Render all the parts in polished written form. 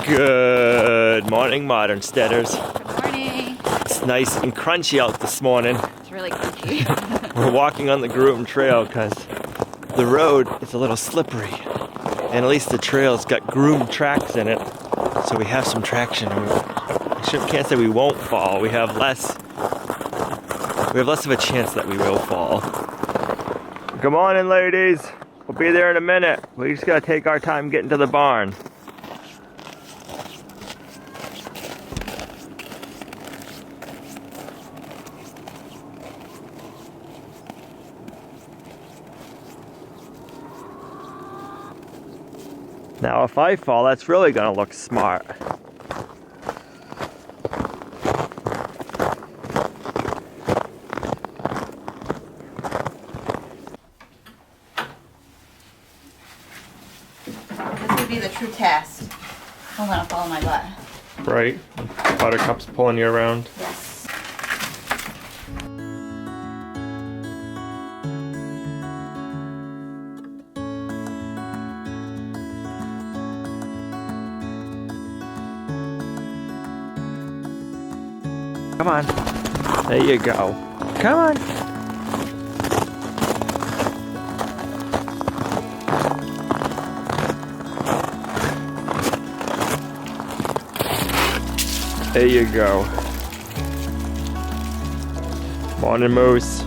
Good morning, modern steaders. Good morning. It's nice and crunchy out this morning. It's really crunchy. We're walking on the Groom Trail because the road is a little slippery. And at least the trail's got groomed tracks in it. So we have some traction. Can't say we won't fall. We have less of a chance that we will fall. Come on in, ladies. We'll be there in a minute. We just gotta take our time getting to the barn. Now if I fall, that's really gonna look smart. This would be the true test. Hold on, I'll follow my butt. Right? Buttercup's pulling you around. Yes. Come on. There you go. Come on. There you go. Morning, Moose.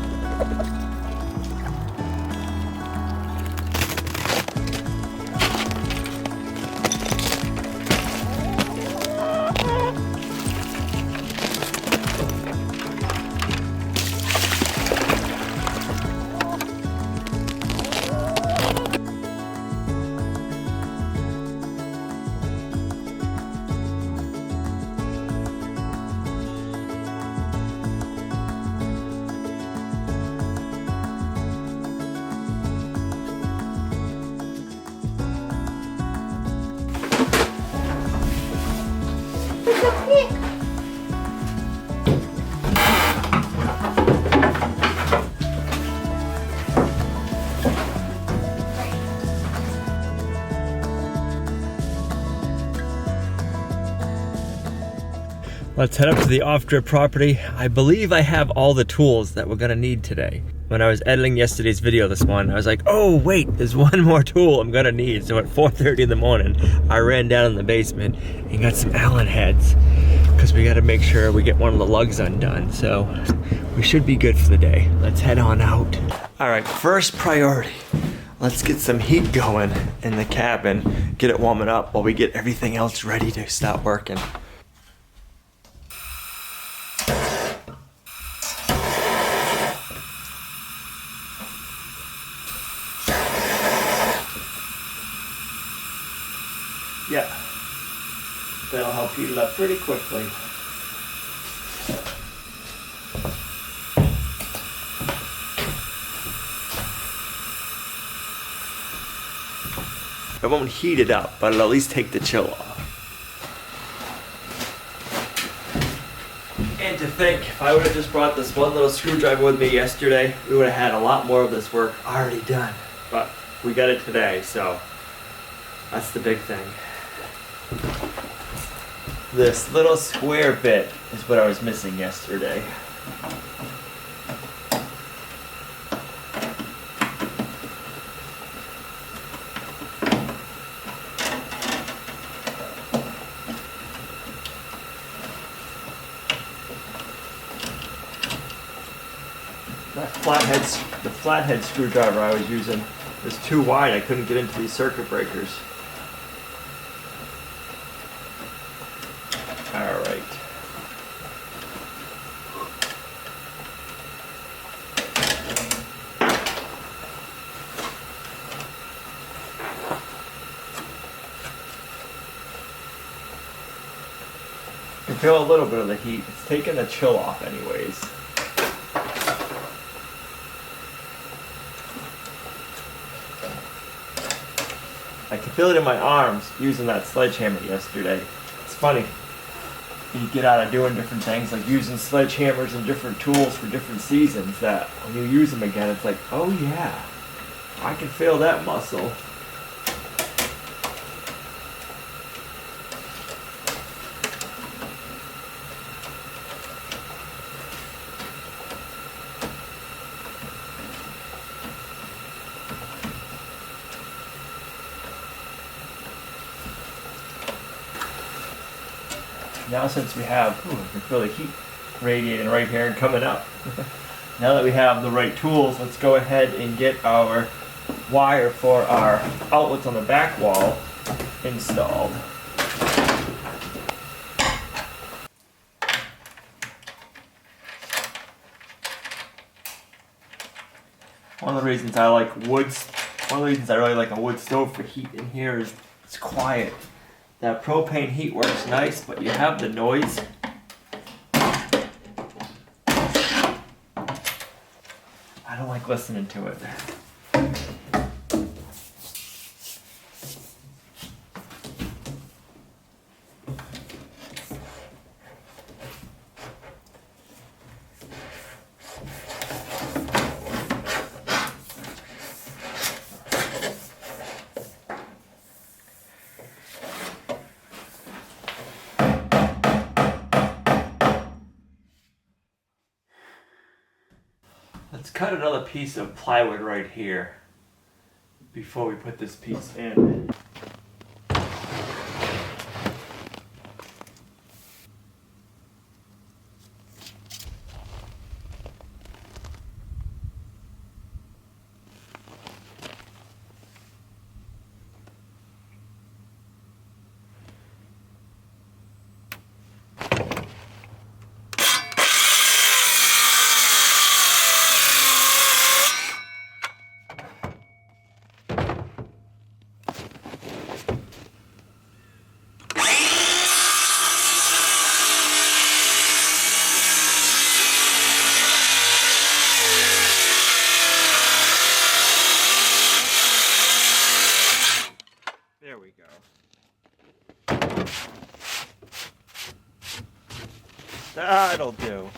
Let's head up to the off-drip property. I believe I have all the tools that we're gonna need today. When I was editing yesterday's video this morning, I was like, oh wait, there's one more tool I'm gonna need. So at 4:30 in the morning, I ran down in the basement and got some Allen heads because we gotta make sure we get one of the lugs undone. So we should be good for the day. Let's head on out. All right, first priority. Let's get some heat going in the cabin, get it warming up while we get everything else ready to start working. Yeah, that'll help heat it up pretty quickly. It won't heat it up, but it'll at least take the chill off. And to think, if I would have just brought this one little screwdriver with me yesterday, we would have had a lot more of this work already done. But we got it today, so that's the big thing. This little square bit is what I was missing yesterday. The flathead screwdriver I was using was too wide. I couldn't get into these circuit breakers. All right. You can feel a little bit of the heat. It's taking the chill off anyways. I can feel it in my arms using that sledgehammer yesterday. It's funny. You get out of doing different things like using sledgehammers and different tools for different seasons that when you use them again, it's like, oh yeah, I can feel that muscle. Now since we have, I can feel the heat radiating right here and coming up. Now that we have the right tools, let's go ahead and get our wire for our outlets on the back wall installed. One of the reasons I like one of the reasons I really like a wood stove for heat in here is it's quiet. That propane heat works nice, but you have the noise. I don't like listening to it. Let's cut another piece of plywood right here before we put this piece in. There we go. That'll do.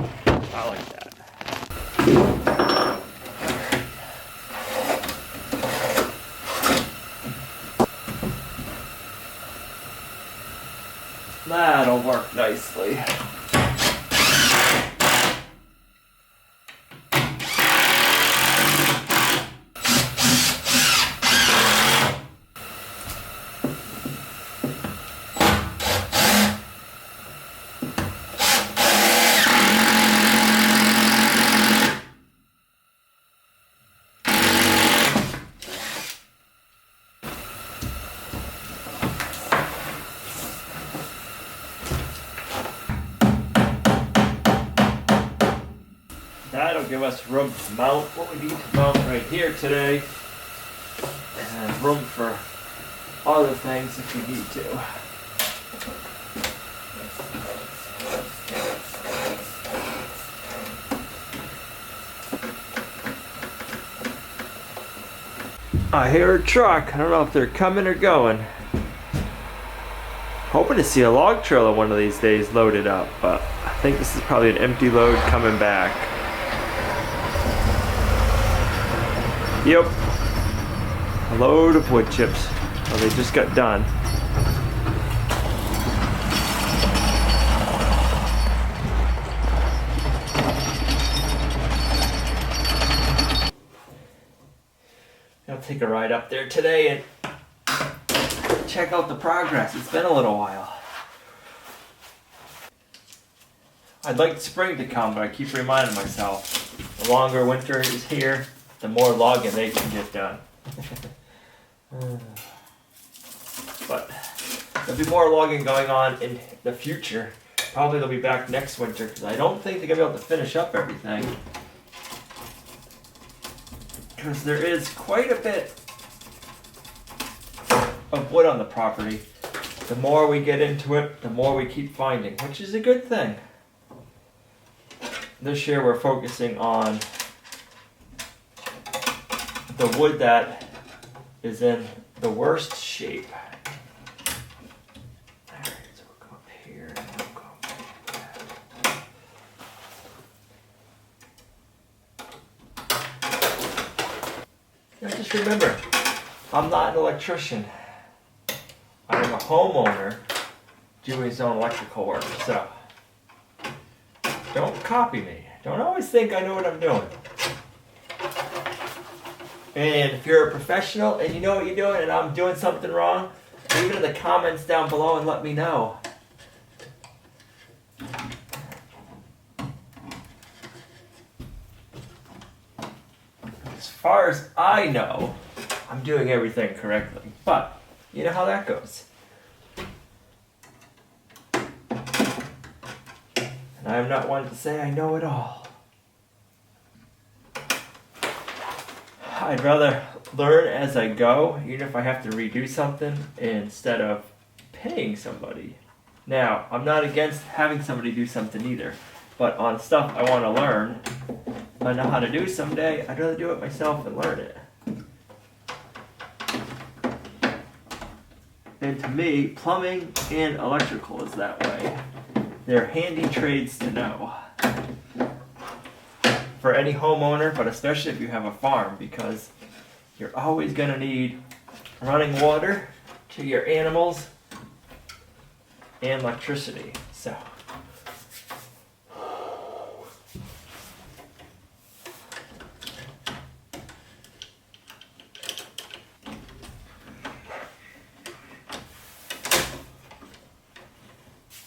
I like that. That'll work nicely. That'll give us room to mount what we need to mount right here today, and room for other things if we need to. I hear a truck. I don't know if they're coming or going. Hoping to see a log trailer one of these days loaded up, but I think this is probably an empty load coming back. Yep, a load of wood chips. Well, they just got done. I'll take a ride up there today and check out the progress. It's been a little while. I'd like spring to come, but I keep reminding myself, the longer winter is here, the more logging they can get done. But there'll be more logging going on in the future. Probably they'll be back next winter, because I don't think they're going to be able to finish up everything. Because there is quite a bit of wood on the property. The more we get into it, the more we keep finding, which is a good thing. This year we're focusing on the wood that is in the worst shape. Alright, so we'll go up here and we'll go up there. Now just remember, I'm not an electrician. I'm a homeowner doing his own electrical work, so don't copy me. Don't always think I know what I'm doing. And if you're a professional and you know what you're doing and I'm doing something wrong, Leave it in the comments down below and let me know. As far as I know, I'm doing everything correctly, but you know how that goes. And I'm not one to say I know it all. I'd rather learn as I go, even if I have to redo something, instead of paying somebody. Now, I'm not against having somebody do something either, but on stuff I want to learn, if I know how to do someday, I'd rather do it myself and learn it. And to me, plumbing and electrical is that way. They're handy trades to know for any homeowner, but especially if you have a farm, because you're always going to need running water to your animals and electricity. So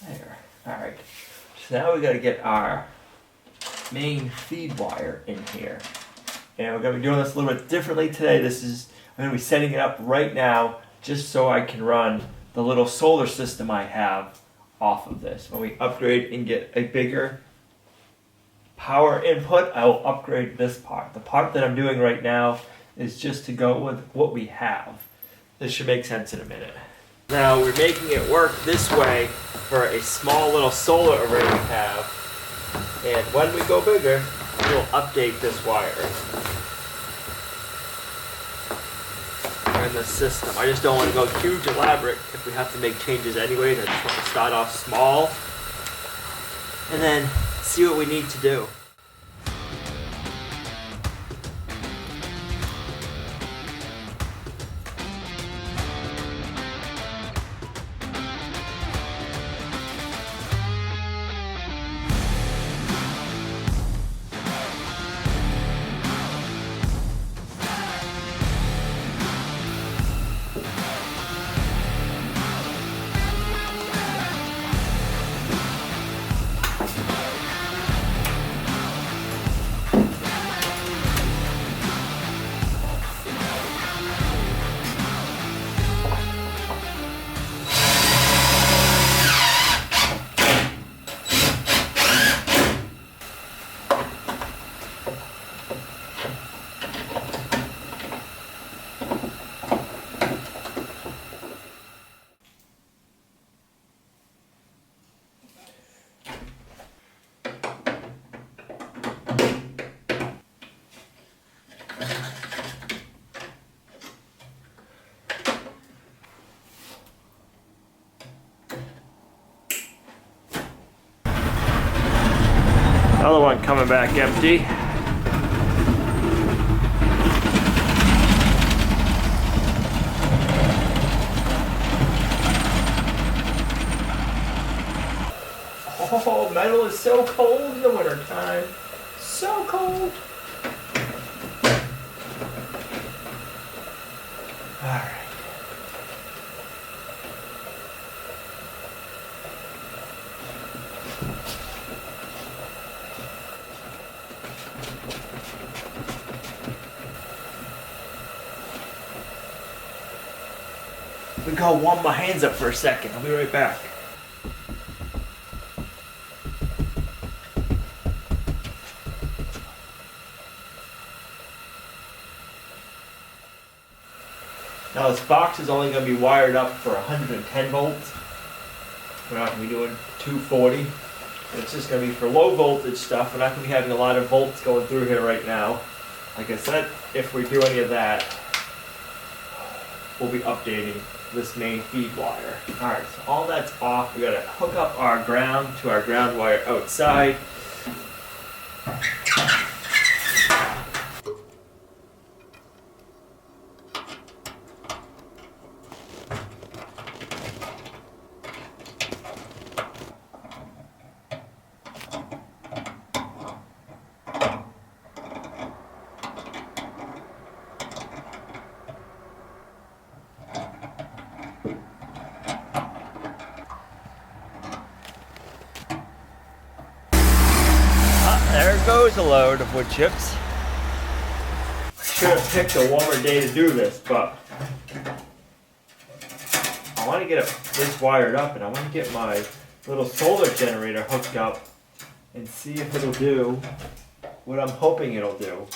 there. All right. So now we got to get our main feed wire in here. And we're going to be doing this a little bit differently today. I'm going to be setting it up right now just so I can run the little solar system I have off of this. When we upgrade and get a bigger power input, I will upgrade this part. The part that I'm doing right now is just to go with what we have. This should make sense in a minute. Now we're making it work this way for a small little solar array we have. And when we go bigger, we'll update this wire and the system. I just don't want to go huge elaborate if we have to make changes anyway. I just want to start off small and then see what we need to do. Another one coming back empty. Oh, metal is so cold in the wintertime. So cold. Alright. I'm gonna go warm my hands up for a second. I'll be right back. Now this box is only going to be wired up for 110 volts. We're not going to be doing 240. It's just going to be for low voltage stuff. We're not going to be having a lot of volts going through here right now. Like I said, if we do any of that, we'll be updating this main feed wire. Alright, so all that's off. We got to hook up our ground to our ground wire outside. goes a load of wood chips. I should have picked a warmer day to do this, but I want to get this wired up, and I want to get my little solar generator hooked up and see if it'll do what I'm hoping it'll do.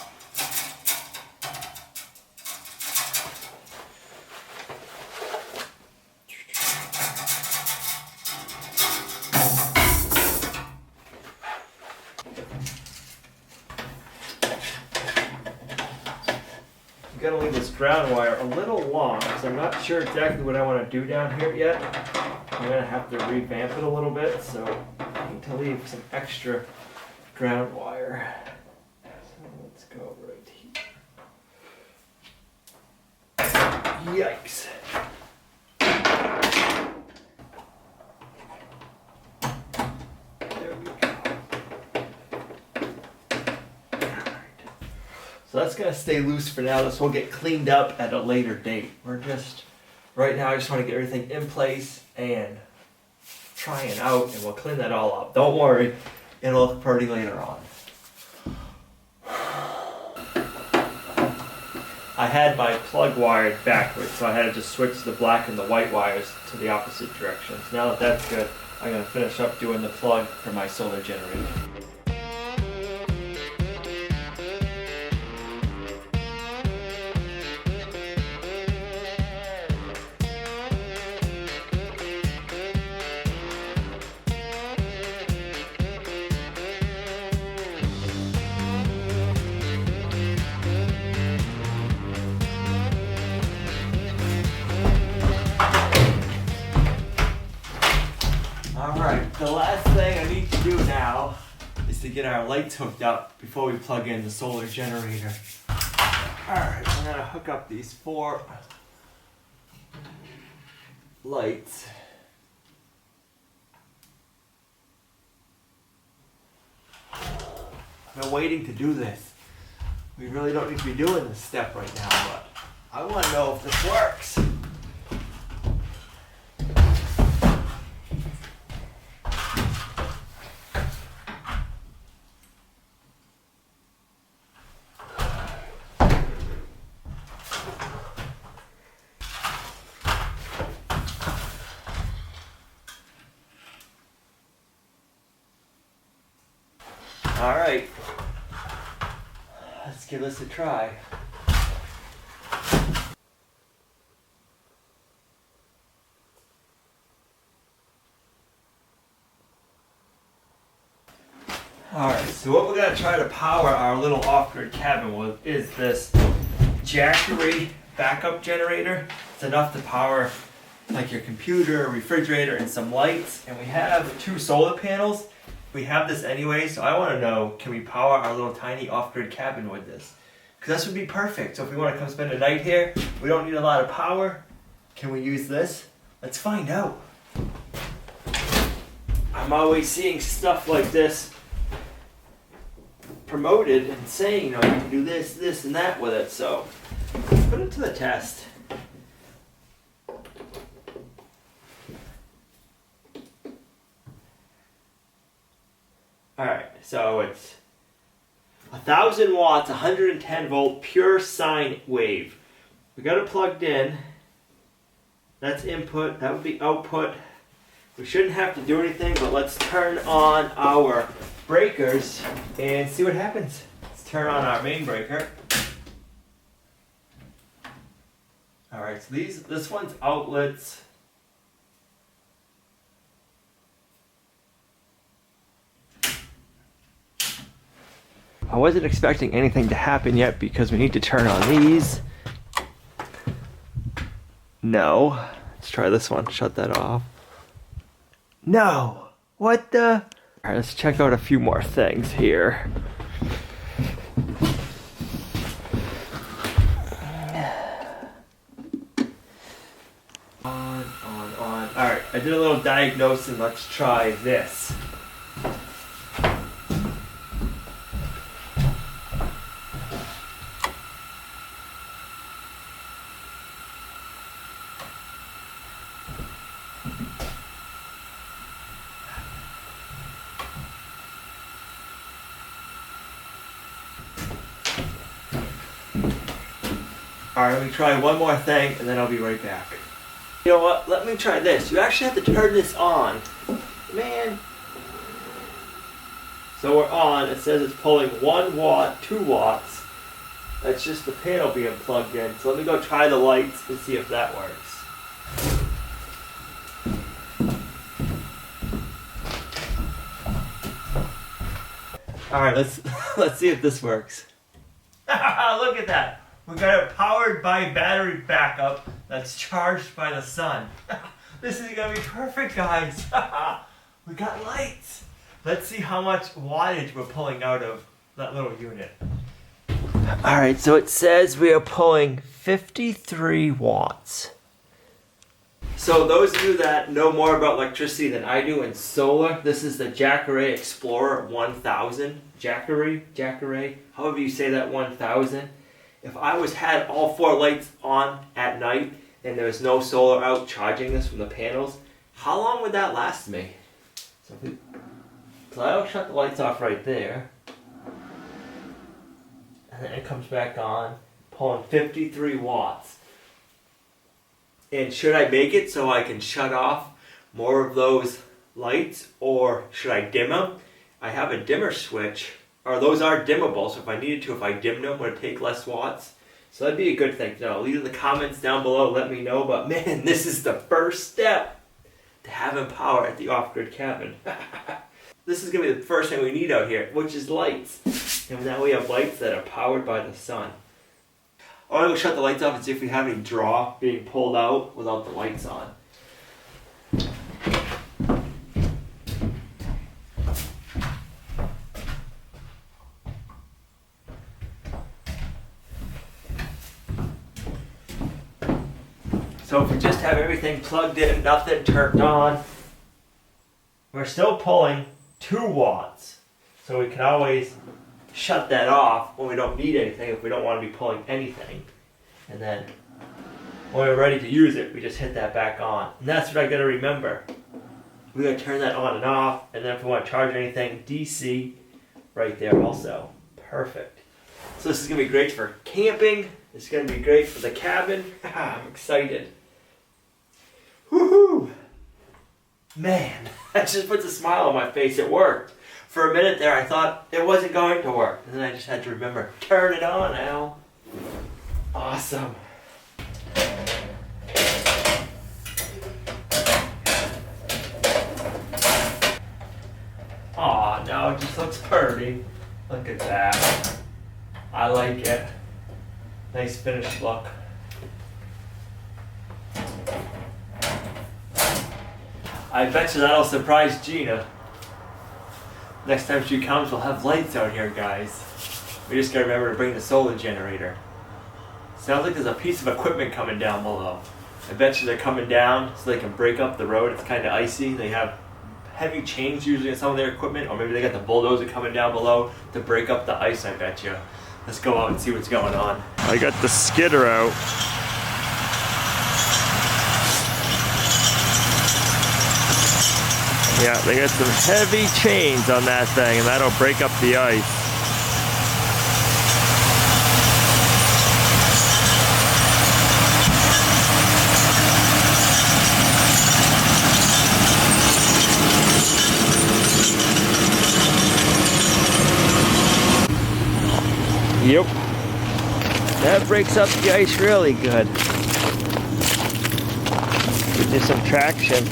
I'm gonna leave this ground wire a little long because I'm not sure exactly what I want to do down here yet. I'm gonna have to revamp it a little bit, so I need to leave some extra ground wire. So let's go right here. Yikes. There we go. So that's gonna stay loose for now. This will get cleaned up at a later date. Right now I just want to get everything in place and trying out, and we'll clean that all up. Don't worry, it'll look pretty later on. I had my plug wired backwards, so I had to just switch the black and the white wires to the opposite directions. Now that that's good, I'm gonna finish up doing the plug for my solar generator. Alright, the last thing I need to do now is to get our lights hooked up before we plug in the solar generator. Alright, I'm gonna hook up these 4 lights. I've been waiting to do this. We really don't need to be doing this step right now, but I want to know if this works. All right, let's give this a try. All right, so what we're gonna try to power our little off-grid cabin with is this Jackery backup generator. It's enough to power like your computer, refrigerator, and some lights. And we have 2 solar panels. We have this anyway, so I want to know, can we power our little tiny off-grid cabin with this? Because this would be perfect. So if we want to come spend a night here, we don't need a lot of power. Can we use this? Let's find out. I'm always seeing stuff like this promoted and saying, you know, you can do this, this, and that with it. So let's put it to the test. Alright, so it's 1,000 watts, 110 volt, pure sine wave. We got it plugged in. That's input, that would be output. We shouldn't have to do anything, but let's turn on our breakers and see what happens. Let's turn on our main breaker. Alright, so this one's outlets. I wasn't expecting anything to happen yet because we need to turn on these. No. Let's try this one. Shut that off. No. What the? Alright, let's check out a few more things here. On. Alright, I did a little diagnosing. Let's try this. Alright, let me try one more thing and then I'll be right back. You know what? Let me try this. You actually have to turn this on. Man. So we're on. It says it's pulling 1 watt, 2 watts. That's just the panel being plugged in. So let me go try the lights and see if that works. Alright, let's see if this works. Look at that. We got it powered by battery backup that's charged by the sun. This is gonna be perfect, guys. We got lights. Let's see how much wattage we're pulling out of that little unit. Alright, so it says we are pulling 53 watts. So those of you that know more about electricity than I do and solar, this is the Jackeray Explorer 1000. Jackeray, however you say that, 1000. If I had all 4 lights on at night and there was no solar out charging this from the panels, how long would that last me? So I'll shut the lights off right there. And then it comes back on, pulling 53 watts. And should I make it so I can shut off more of those lights, or should I dim them? I have a dimmer switch, or those are dimmable, so if I needed to, if I dimmed them, would it take less watts? So that'd be a good thing to know. Leave in the comments down below, let me know, but man, this is the first step to having power at the off-grid cabin. This is going to be the first thing we need out here, which is lights. And now we have lights that are powered by the sun. I'm going to shut the lights off and see if we have any draw being pulled out without the lights on. So if we just have everything plugged in, nothing turned on, we're still pulling 2 watts. So we can always shut that off when we don't need anything, if we don't want to be pulling anything. And then when we're ready to use it, we just hit that back on. And that's what I gotta remember. We gotta turn that on and off, and then if we want to charge anything, DC right there also. Perfect. So this is gonna be great for camping. It's gonna be great for the cabin. I'm excited. Woohoo! Man, that just puts a smile on my face. It worked. For a minute there, I thought it wasn't going to work. And then I just had to remember, turn it on, Al. Awesome. Aw, no, it just looks pretty. Look at that. I like it. Nice finished look. I bet you that'll surprise Gina. Next time she comes, we'll have lights out here, guys. We just gotta remember to bring the solar generator. Sounds like there's a piece of equipment coming down below. I bet you they're coming down so they can break up the road. It's kind of icy. They have heavy chains usually in some of their equipment, or maybe they got the bulldozer coming down below to break up the ice, I bet you. Let's go out and see what's going on. I got the skidder out. Yeah, they got some heavy chains on that thing, and that'll break up the ice. Yep. That breaks up the ice really good. Gives you some traction.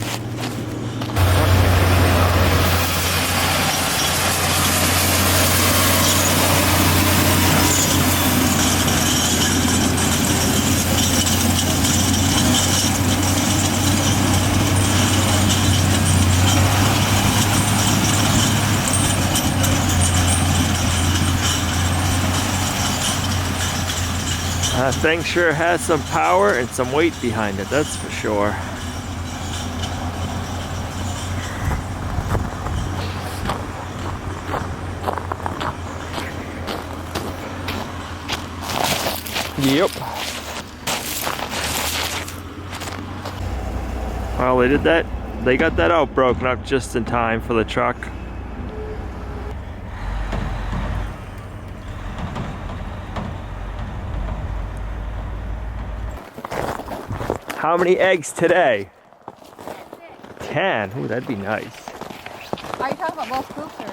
That thing sure has some power and some weight behind it, that's for sure. Yep. Well, they did that. They got that out broken up just in time for the truck. How many eggs today? 10. Ooh, that'd be nice. Are you talking about both coops or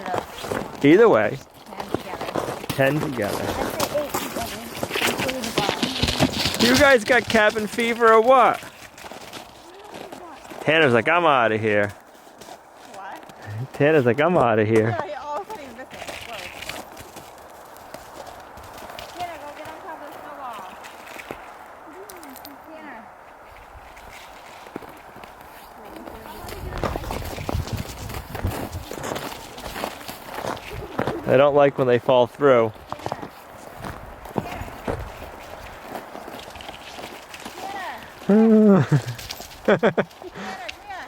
the Either way, 10 together? 10 together. I'd say 8 together, including the barn. You guys got cabin fever or what? Tanner's like, I'm out of here. What? Tanner's like, I'm out of here. Yeah, all of a sudden he's missing. Whoa. Tanner, go get on top of the snowball. Tanner. I don't like when they fall through. Tanner. Tanner, come here.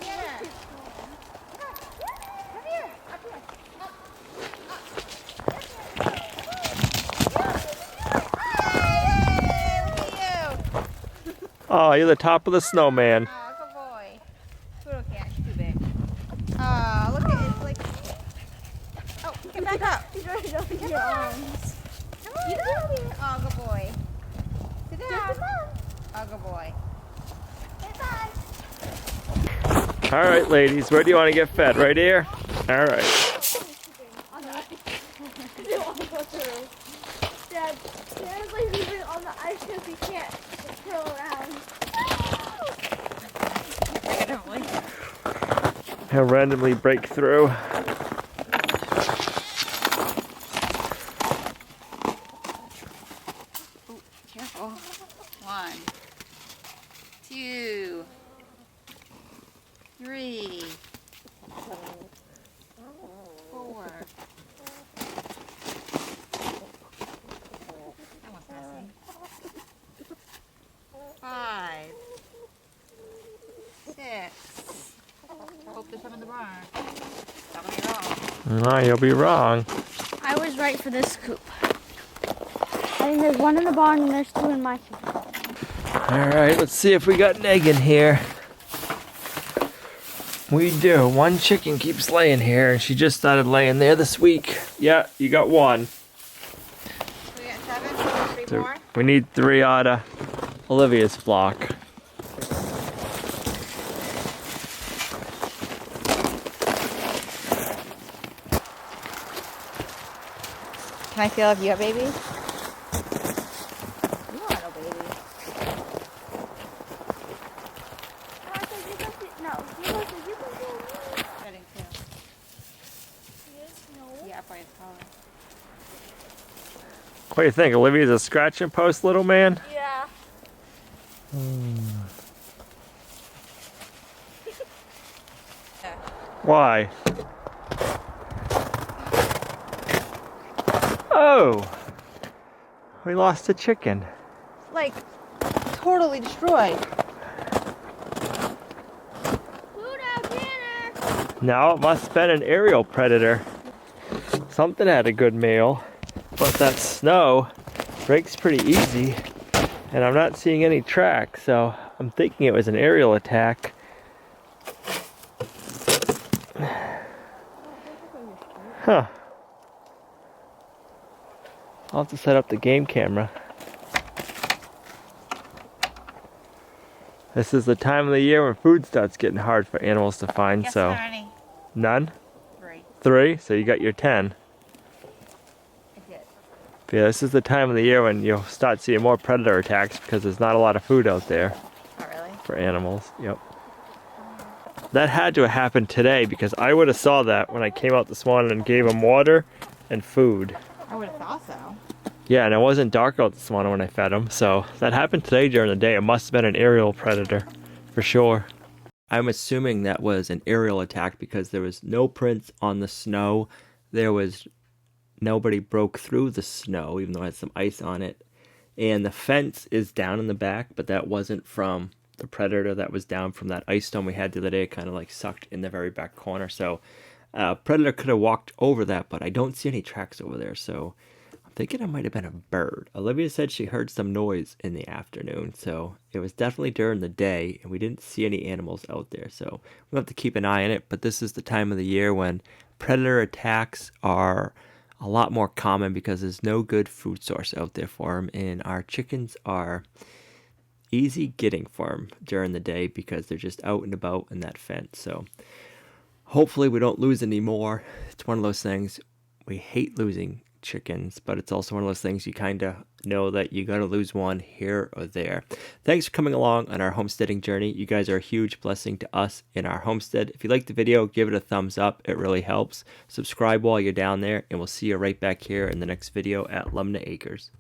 Tanner. Come here. Up here. Hey, look at you. Oh, you're the top of the snowman. Oh, good boy. Poodle cat, she's too big. Oh, look at it. It's like. Oh, get back up. He's right up in your arms. Come on. You do it. Oh, good boy. Sit down. Oh, good boy. All right, ladies, where do you want to get fed? Right here? All right. They won't go through. Dad, Dad's like leaving on the ice because he can't throw around. He'll randomly break through. Ooh, careful. 1, 2, 3, 4. That one's messy. 5, 6. Hope there's some in the barn. That would be wrong. No, you'll be wrong. I was right for this coop. I think there's one in the barn and there's 2 in my coop. All right, let's see if we got an egg in here. We do. One chicken keeps laying here, and she just started laying there this week. Yeah, you got one. We got 7, 3 So more. we need 3 out of Olivia's flock. Can I feel if you have babies? You don't have no babies. Setting too. Yeah, probably it's taller. What do you think? Olivia's a scratching post, little man? Yeah. Why? Oh! We lost a chicken. Like, totally destroyed. Now it must have been an aerial predator. Something had a good meal. But that snow breaks pretty easy. And I'm not seeing any tracks, so I'm thinking it was an aerial attack. Huh. I'll have to set up the game camera. This is the time of the year when food starts getting hard for animals to find, Guess so. how many? None? 3. 3? So you got your 10. I did. But yeah, this is the time of the year when you'll start seeing more predator attacks because there's not a lot of food out there Oh, really? for animals. Yep. That had to have happened today because I would have saw that when I came out this morning and gave them water and food. I would have thought so. Yeah, and it wasn't dark out this morning when I fed them, so that happened today during the day. It must have been an aerial predator, for sure. I'm assuming that was an aerial attack because there was no prints on the snow. Nobody broke through the snow, even though it had some ice on it. And the fence is down in the back, but that wasn't from the predator. That was down from that ice storm we had the other day, kind of like sucked in the very back corner. So predator could have walked over that, but I don't see any tracks over there, so I'm thinking it might have been a bird. Olivia said she heard some noise in the afternoon, so it was definitely during the day, and we didn't see any animals out there, so we'll have to keep an eye on it. But this is the time of the year when predator attacks are a lot more common because there's no good food source out there for them, and our chickens are easy getting for them during the day because they're just out and about in that fence. So hopefully we don't lose any more. It's one of those things, we hate losing chickens, but it's also one of those things you kind of know that you got to lose one here or there. Thanks for coming along on our homesteading journey. You guys are a huge blessing to us in our homestead. If you liked the video, give it a thumbs up. It really helps. Subscribe while you're down there, and we'll see you right back here in the next video at Lumnah Acres.